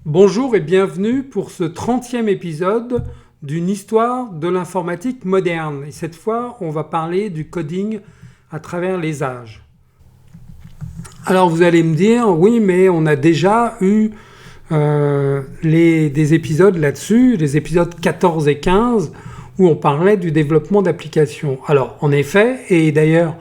Bonjour et bienvenue pour ce 30e épisode d'une histoire de l'informatique moderne. Et cette fois, on va parler du coding à travers les âges. Alors vous allez me dire, oui, mais on a déjà eu des épisodes là-dessus, les épisodes 14 et 15, où on parlait du développement d'applications. Alors en effet, et d'ailleurs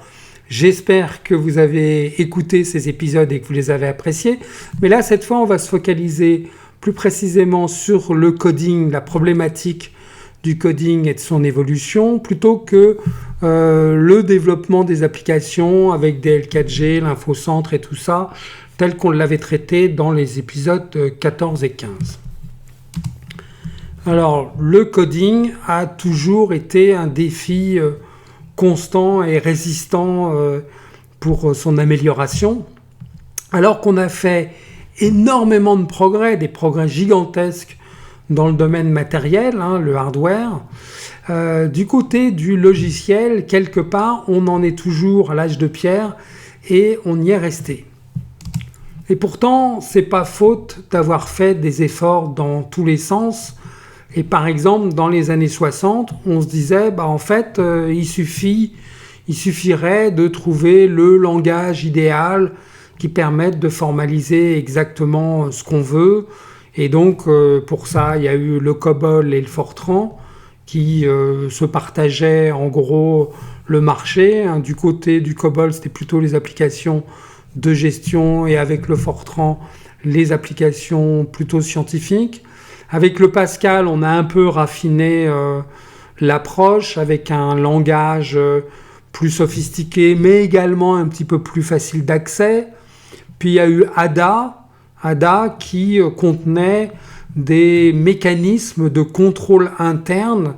j'espère que vous avez écouté ces épisodes et que vous les avez appréciés, mais là cette fois on va se focaliser plus précisément sur le coding, la problématique du coding et de son évolution, plutôt que le développement des applications avec des L4G, l'infocentre et tout ça, tel qu'on l'avait traité dans les épisodes 14 et 15. Alors, le coding a toujours été un défi constant et résistant pour son amélioration, alors qu'on a fait énormément de progrès, des progrès gigantesques dans le domaine matériel, le hardware. Du côté du logiciel, quelque part, on en est toujours à l'âge de pierre et on y est resté. Et pourtant, c'est pas faute d'avoir fait des efforts dans tous les sens. Et par exemple, dans les années 60, on se disait, en fait, il suffirait de trouver le langage idéal qui permette de formaliser exactement ce qu'on veut. Et donc, pour ça, il y a eu le COBOL et le Fortran qui se partageaient en gros le marché. Du côté du COBOL, c'était plutôt les applications de gestion et avec le Fortran, les applications plutôt scientifiques. Avec le Pascal, on a un peu raffiné l'approche avec un langage plus sophistiqué, mais également un petit peu plus facile d'accès. Puis il y a eu Ada qui contenait des mécanismes de contrôle interne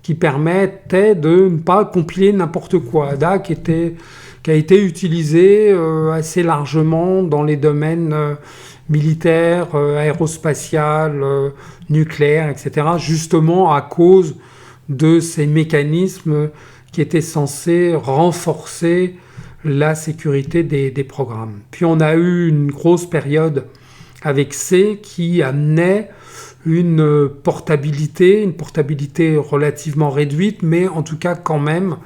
qui permettaient de ne pas compiler n'importe quoi. Ada qui a été utilisé assez largement dans les domaines militaires, aérospatial, nucléaire, etc. Justement à cause de ces mécanismes qui étaient censés renforcer la sécurité des programmes. Puis on a eu une grosse période avec C qui amenait une portabilité relativement réduite, mais en tout cas quand même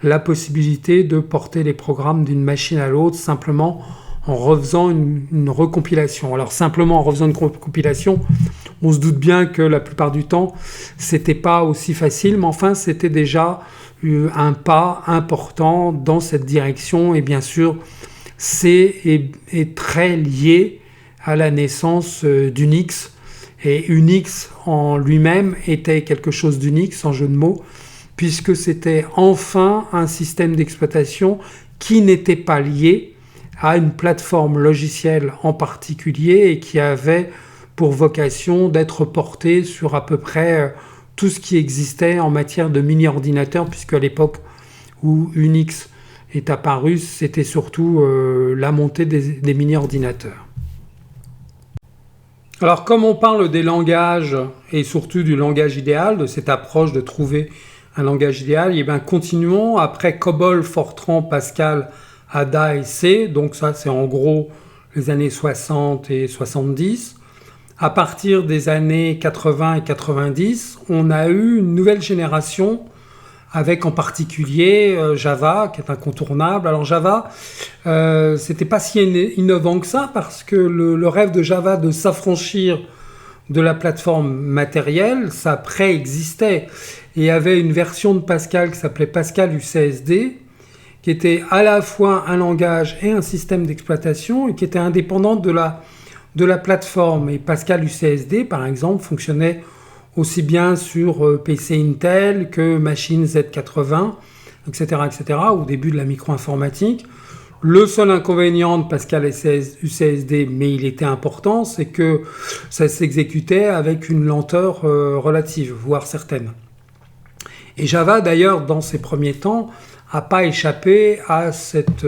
la possibilité de porter les programmes d'une machine à l'autre simplement en refaisant une recompilation. Alors simplement en refaisant une recompilation, on se doute bien que la plupart du temps, c'était pas aussi facile, mais enfin c'était déjà un pas important dans cette direction. Et bien sûr, C est très lié à la naissance d'Unix. Et Unix en lui-même était quelque chose d'unique, sans jeu de mots, puisque c'était enfin un système d'exploitation qui n'était pas lié à une plateforme logicielle en particulier et qui avait pour vocation d'être porté sur à peu près tout ce qui existait en matière de mini-ordinateurs, puisque à l'époque où Unix est apparu, c'était surtout la montée des mini-ordinateurs. Alors comme on parle des langages et surtout du langage idéal, de cette approche de trouver un langage idéal, et bien continuons après COBOL, Fortran, Pascal, Ada et C, donc ça c'est en gros les années 60 et 70. À partir des années 80 et 90, on a eu une nouvelle génération avec en particulier Java qui est incontournable. Alors Java, c'était pas si innovant que ça parce que le rêve de Java de s'affranchir de la plateforme matérielle, ça préexistait. Et il y avait une version de Pascal qui s'appelait Pascal UCSD, qui était à la fois un langage et un système d'exploitation et qui était indépendante de la plateforme. Et Pascal UCSD, par exemple, fonctionnait aussi bien sur PC Intel que machine Z80, etc., au début de la micro-informatique. Le seul inconvénient de Pascal UCSD, mais il était important, c'est que ça s'exécutait avec une lenteur relative, voire certaine. Et Java, d'ailleurs, dans ses premiers temps, n'a pas échappé à cet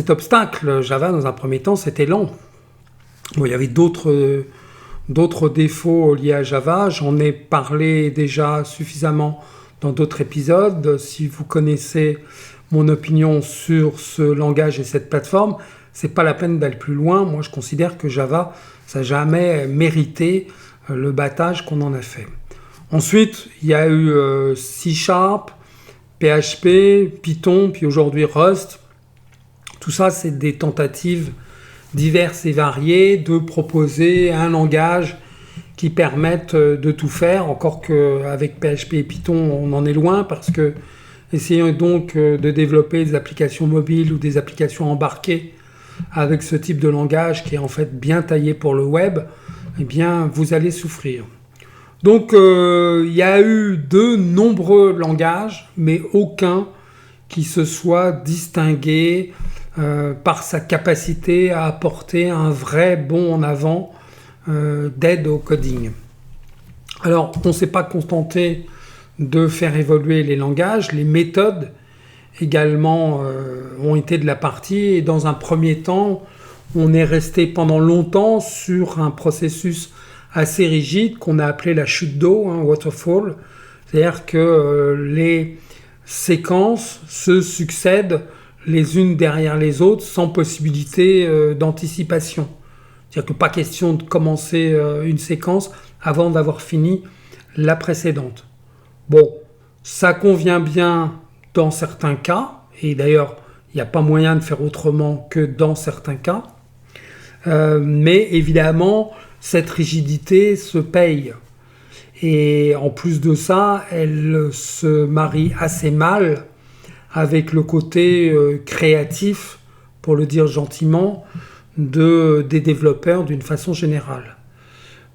obstacle. Java, dans un premier temps, c'était lent. Bon, il y avait d'autres défauts liés à Java. J'en ai parlé déjà suffisamment dans d'autres épisodes. Si vous connaissez mon opinion sur ce langage et cette plateforme, c'est pas la peine d'aller plus loin. Moi, je considère que Java, ça n'a jamais mérité le battage qu'on en a fait. Ensuite, il y a eu C#, PHP, Python, puis aujourd'hui Rust. Tout ça, c'est des tentatives diverses et variées de proposer un langage qui permette de tout faire, encore qu'avec PHP et Python, on en est loin, parce que essayons donc de développer des applications mobiles ou des applications embarquées avec ce type de langage qui est en fait bien taillé pour le web, eh bien, vous allez souffrir. Donc, il y a eu de nombreux langages, mais aucun qui se soit distingué par sa capacité à apporter un vrai bond en avant d'aide au coding. Alors, on ne s'est pas contenté de faire évoluer les langages, les méthodes également ont été de la partie, et dans un premier temps, on est resté pendant longtemps sur un processus assez rigide qu'on a appelé la chute d'eau, waterfall, c'est-à-dire que les séquences se succèdent les unes derrière les autres sans possibilité d'anticipation. C'est-à-dire que pas question de commencer une séquence avant d'avoir fini la précédente. Bon, ça convient bien dans certains cas, et d'ailleurs, il n'y a pas moyen de faire autrement que dans certains cas, mais évidemment, cette rigidité se paye. Et en plus de ça, elle se marie assez mal avec le côté créatif, pour le dire gentiment, des développeurs d'une façon générale.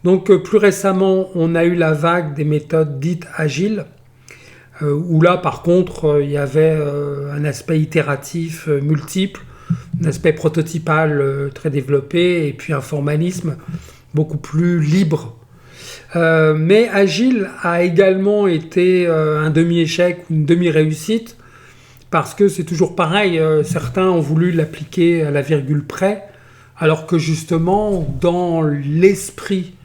Donc plus récemment, on a eu la vague des méthodes dites agiles, où là par contre il y avait un aspect itératif multiple, un aspect prototypal très développé, et puis un formalisme beaucoup plus libre. Mais agile a également été un demi-échec ou une demi-réussite, parce que c'est toujours pareil, certains ont voulu l'appliquer à la virgule près, alors que justement dans l'esprit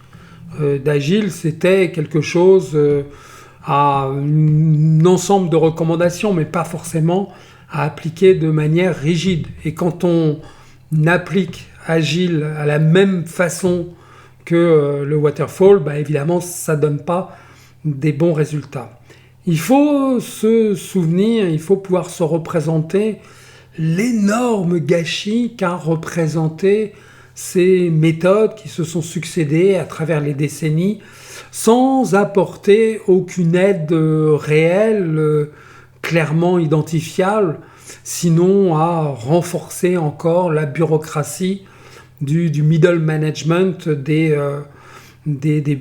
d'agile, c'était quelque chose à un ensemble de recommandations, mais pas forcément à appliquer de manière rigide. Et quand on applique agile à la même façon que le waterfall, évidemment, ça ne donne pas des bons résultats. Il faut se souvenir, il faut pouvoir se représenter l'énorme gâchis qu'a représenté ces méthodes qui se sont succédées à travers les décennies sans apporter aucune aide réelle, clairement identifiable, sinon à renforcer encore la bureaucratie du middle management des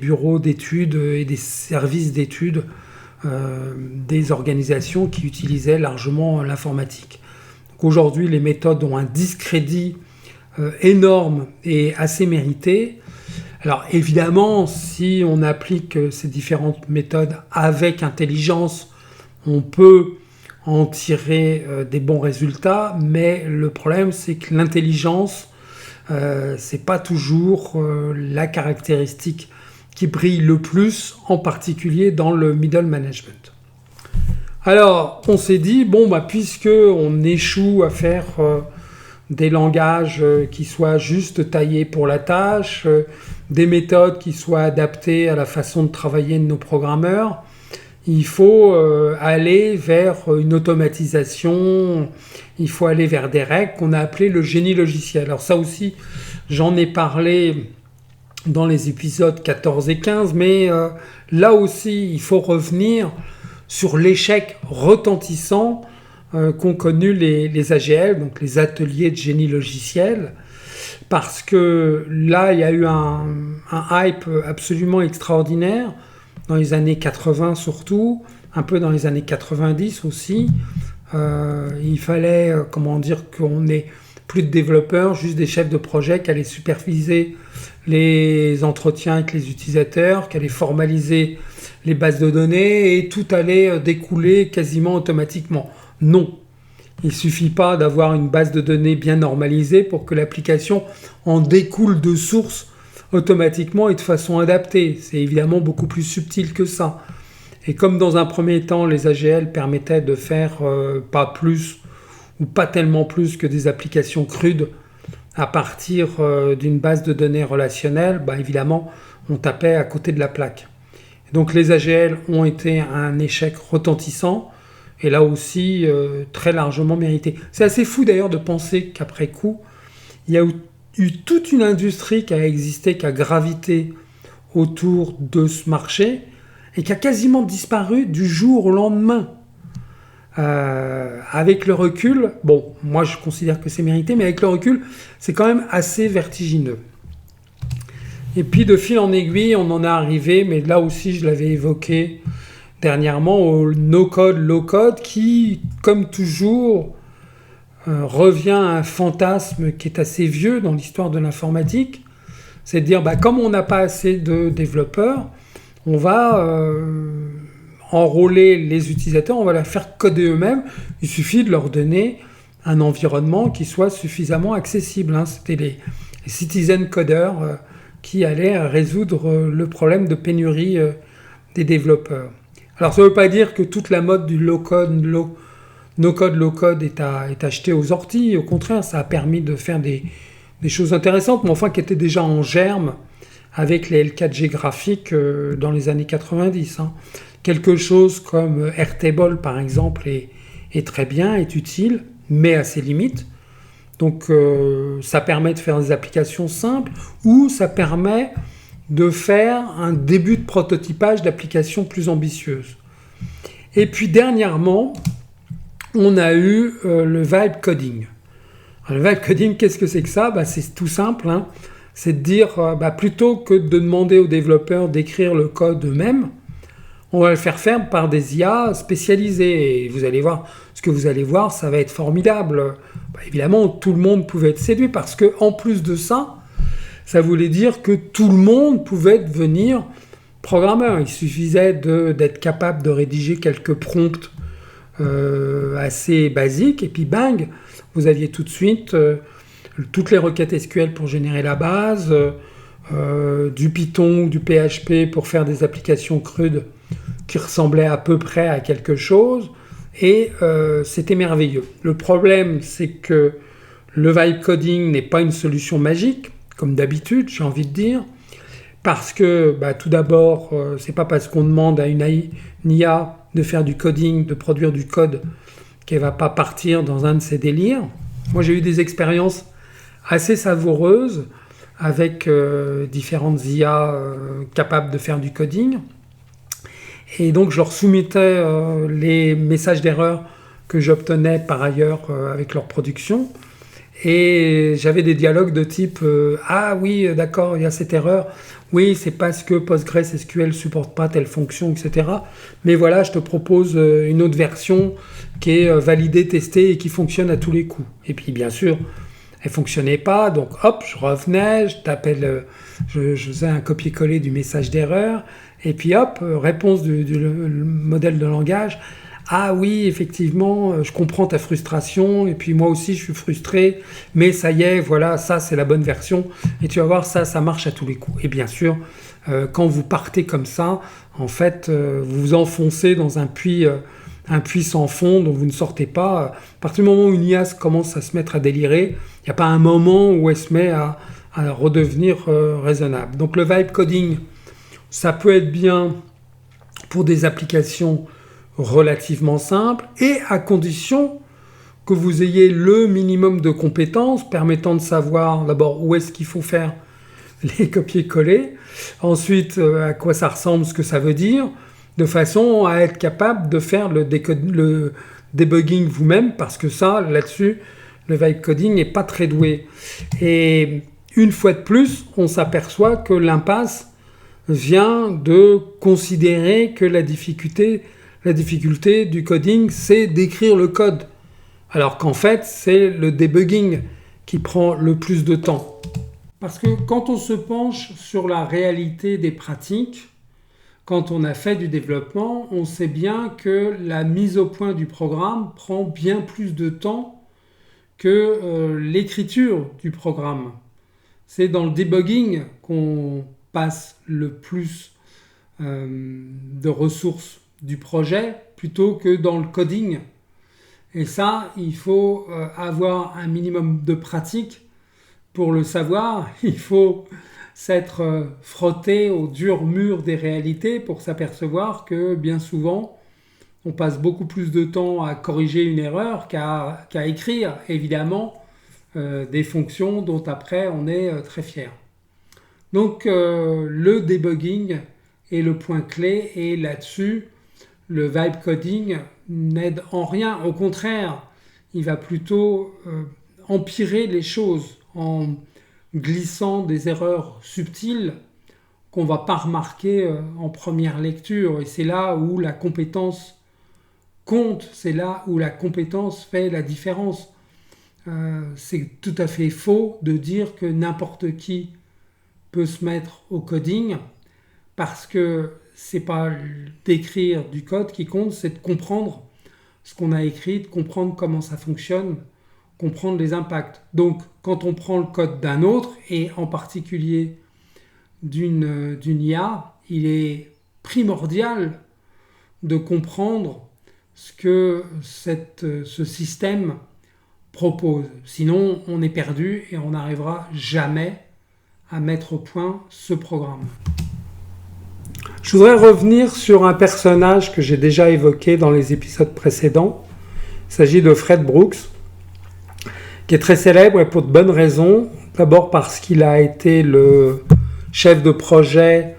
bureaux d'études et des services d'études des organisations qui utilisaient largement l'informatique. Donc aujourd'hui, les méthodes ont un discrédit énorme et assez mérité. Alors évidemment, si on applique ces différentes méthodes avec intelligence, on peut en tirer des bons résultats, mais le problème, c'est que l'intelligence, c'est pas toujours la caractéristique qui brille le plus, en particulier dans le middle management. Alors, on s'est dit, puisque on échoue à faire des langages qui soient juste taillés pour la tâche, des méthodes qui soient adaptées à la façon de travailler de nos programmeurs, il faut aller vers une automatisation, il faut aller vers des règles qu'on a appelées le génie logiciel. Alors ça aussi, j'en ai parlé dans les épisodes 14 et 15, mais là aussi, il faut revenir sur l'échec retentissant qu'ont connu les AGL, donc les ateliers de génie logiciel, parce que là, il y a eu un hype absolument extraordinaire, dans les années 80 surtout, un peu dans les années 90 aussi. Il fallait, qu'on ait plus de développeurs, juste des chefs de projet qui allaient superviser les entretiens avec les utilisateurs, qui allaient formaliser les bases de données et tout allait découler quasiment automatiquement. Non, il ne suffit pas d'avoir une base de données bien normalisée pour que l'application en découle de source automatiquement et de façon adaptée. C'est évidemment beaucoup plus subtil que ça. Et comme dans un premier temps, les AGL permettaient de faire pas plus ou pas tellement plus que des applications crudes à partir d'une base de données relationnelle, évidemment, on tapait à côté de la plaque. Donc les AGL ont été un échec retentissant, et là aussi très largement mérité. C'est assez fou d'ailleurs de penser qu'après coup, il y a eu toute une industrie qui a existé, qui a gravité autour de ce marché, et qui a quasiment disparu du jour au lendemain. Avec le recul, bon, moi je considère que c'est mérité, mais avec le recul, c'est quand même assez vertigineux. Et puis de fil en aiguille, on en est arrivé, mais là aussi je l'avais évoqué dernièrement, au no-code, low-code, qui, comme toujours, revient à un fantasme qui est assez vieux dans l'histoire de l'informatique. C'est de dire, comme on n'a pas assez de développeurs, on va enrôler les utilisateurs, on va les faire coder eux-mêmes. Il suffit de leur donner un environnement qui soit suffisamment accessible. C'était les citizen codeurs qui allaient résoudre le problème de pénurie des développeurs. Alors ça ne veut pas dire que toute la mode du low-code, no-code, low-code est achetée aux orties. Au contraire, ça a permis de faire des choses intéressantes, mais enfin qui étaient déjà en germe avec les L4G graphiques dans les années 90. Quelque chose comme Airtable, par exemple, est très bien, est utile, mais à ses limites. Donc ça permet de faire des applications simples, ou ça permet de faire un début de prototypage d'applications plus ambitieuses. Et puis dernièrement, on a eu le vibe coding. Alors, le vibe coding, qu'est-ce que c'est que ça ? C'est tout simple, c'est de dire, plutôt que de demander aux développeurs d'écrire le code eux-mêmes, on va le faire par des IA spécialisées. Et vous allez voir, ce que vous allez voir, ça va être formidable. Évidemment, tout le monde pouvait être séduit, parce que en plus de ça, ça voulait dire que tout le monde pouvait devenir programmeur. Il suffisait d'être capable de rédiger quelques prompts assez basiques, et puis bang, vous aviez tout de suite toutes les requêtes SQL pour générer la base, du Python ou du PHP pour faire des applications crudes qui ressemblaient à peu près à quelque chose, et c'était merveilleux. Le problème, c'est que le vibe coding n'est pas une solution magique, comme d'habitude, j'ai envie de dire, parce que tout d'abord, c'est pas parce qu'on demande à une IA de faire du coding, de produire du code, qu'elle va pas partir dans un de ses délires. Moi, j'ai eu des expériences assez savoureuses avec différentes IA capables de faire du coding. Et donc, je leur soumettais les messages d'erreur que j'obtenais par ailleurs avec leur production. Et j'avais des dialogues de type ah oui, d'accord, il y a cette erreur. Oui, c'est parce que PostgreSQL ne supporte pas telle fonction, etc. Mais voilà, je te propose une autre version qui est validée, testée et qui fonctionne à tous les coups. Et puis, bien sûr, elle ne fonctionnait pas. Donc, hop, je revenais, je faisais un copier-coller du message d'erreur. Et puis, hop, réponse du modèle de langage. Ah oui, effectivement, je comprends ta frustration, et puis moi aussi je suis frustré, mais ça y est, voilà, ça c'est la bonne version, et tu vas voir, ça marche à tous les coups. Et bien sûr, quand vous partez comme ça, en fait, vous vous enfoncez dans un puits sans fond dont vous ne sortez pas. À partir du moment où une IA commence à se mettre à délirer, il n'y a pas un moment où elle se met à redevenir raisonnable. Donc le vibe coding, ça peut être bien pour des applications relativement simple, et à condition que vous ayez le minimum de compétences permettant de savoir d'abord où est-ce qu'il faut faire les copier-coller, ensuite à quoi ça ressemble, ce que ça veut dire, de façon à être capable de faire le debugging vous-même, parce que ça, là-dessus, le vibe coding n'est pas très doué. Et une fois de plus, on s'aperçoit que l'impasse vient de considérer que la difficulté du coding, c'est d'écrire le code. Alors qu'en fait, c'est le debugging qui prend le plus de temps. Parce que quand on se penche sur la réalité des pratiques, quand on a fait du développement, on sait bien que la mise au point du programme prend bien plus de temps que l'écriture du programme. C'est dans le debugging qu'on passe le plus de ressources du projet plutôt que dans le coding. Et ça, il faut avoir un minimum de pratique pour le savoir, il faut s'être frotté au dur mur des réalités pour s'apercevoir que bien souvent, on passe beaucoup plus de temps à corriger une erreur qu'à écrire, évidemment, des fonctions dont après on est très fier. Donc le debugging est le point clé et là-dessus, le vibe coding n'aide en rien. Au contraire, il va plutôt empirer les choses en glissant des erreurs subtiles qu'on ne va pas remarquer en première lecture. Et c'est là où la compétence compte, c'est là où la compétence fait la différence. C'est tout à fait faux de dire que n'importe qui peut se mettre au coding, parce que c'est pas d'écrire du code qui compte, c'est de comprendre ce qu'on a écrit, de comprendre comment ça fonctionne, comprendre les impacts. Donc, quand on prend le code d'un autre, et en particulier d'une IA, il est primordial de comprendre ce que ce système propose. Sinon, on est perdu et on n'arrivera jamais à mettre au point ce programme. Je voudrais revenir sur un personnage que j'ai déjà évoqué dans les épisodes précédents. Il s'agit de Fred Brooks, qui est très célèbre et pour de bonnes raisons. D'abord parce qu'il a été le chef de projet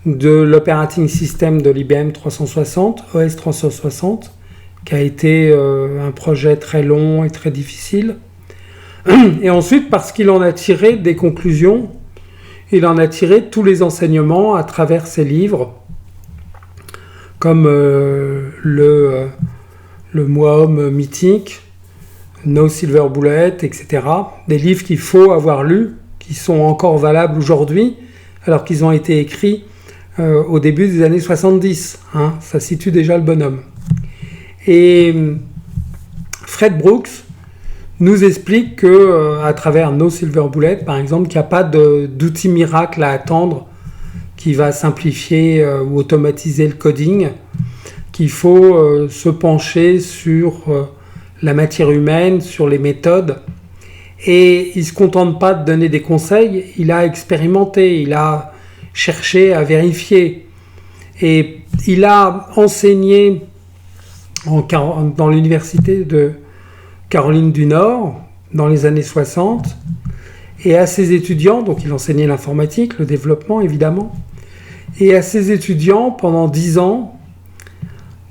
de l'operating system de l'IBM 360, OS 360, qui a été un projet très long et très difficile. Et ensuite parce qu'il en a tiré des conclusions. Il en a tiré tous les enseignements à travers ses livres, comme le Moi Homme mythique, No Silver Bullet, etc. Des livres qu'il faut avoir lus, qui sont encore valables aujourd'hui, alors qu'ils ont été écrits au début des années 70. Ça situe déjà le bonhomme. Et Fred Brooks nous explique que, à travers No Silver Bullet, par exemple, qu'il n'y a pas d'outil miracle à attendre qui va simplifier ou automatiser le coding, qu'il faut se pencher sur la matière humaine, sur les méthodes. Et il ne se contente pas de donner des conseils, il a expérimenté, il a cherché à vérifier. Et il a enseigné dans l'université de Caroline du Nord, dans les années 60, et à ses étudiants, donc il enseignait l'informatique, le développement évidemment, et à ses étudiants pendant 10 ans,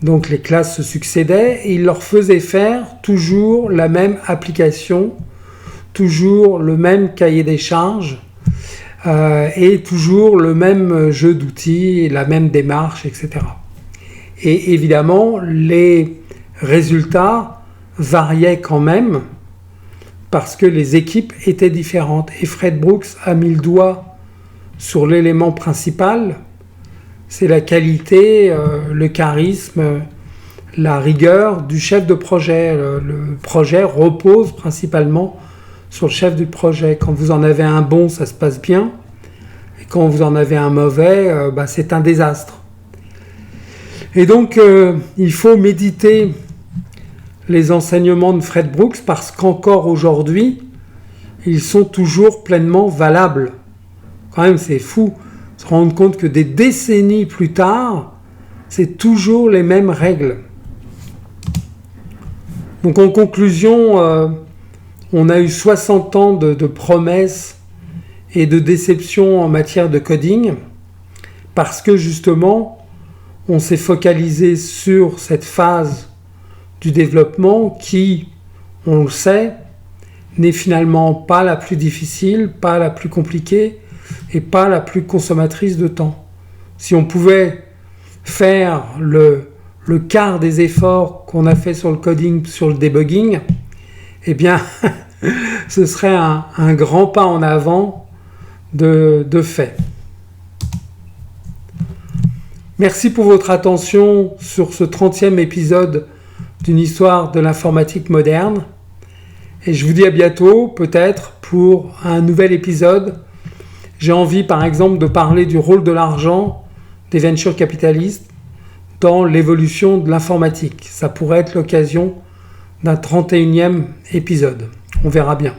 donc les classes se succédaient, et il leur faisait faire toujours la même application, toujours le même cahier des charges, et toujours le même jeu d'outils, la même démarche, etc. Et évidemment, les résultats variaient quand même parce que les équipes étaient différentes. Et Fred Brooks a mis le doigt sur l'élément principal, c'est la qualité, le charisme, la rigueur du chef de projet. Le projet repose principalement sur le chef du projet. Quand vous en avez un bon, ça se passe bien. Et quand vous en avez un mauvais, c'est un désastre. Et donc, il faut méditer les enseignements de Fred Brooks parce qu'encore aujourd'hui, ils sont toujours pleinement valables. Quand même, c'est fou de se rendre compte que des décennies plus tard, c'est toujours les mêmes règles. Donc en conclusion, on a eu 60 ans de promesses et de déceptions en matière de coding parce que justement, on s'est focalisé sur cette phase du développement qui, on le sait, n'est finalement pas la plus difficile, pas la plus compliquée et pas la plus consommatrice de temps. Si on pouvait faire le quart des efforts qu'on a fait sur le coding, sur le debugging, eh bien, ce serait un grand pas en avant de fait. Merci pour votre attention sur ce 30e épisode d'une histoire de l'informatique moderne. Et je vous dis à bientôt, peut-être, pour un nouvel épisode. J'ai envie, par exemple, de parler du rôle de l'argent des venture capitalistes dans l'évolution de l'informatique. Ça pourrait être l'occasion d'un 31e épisode. On verra bien.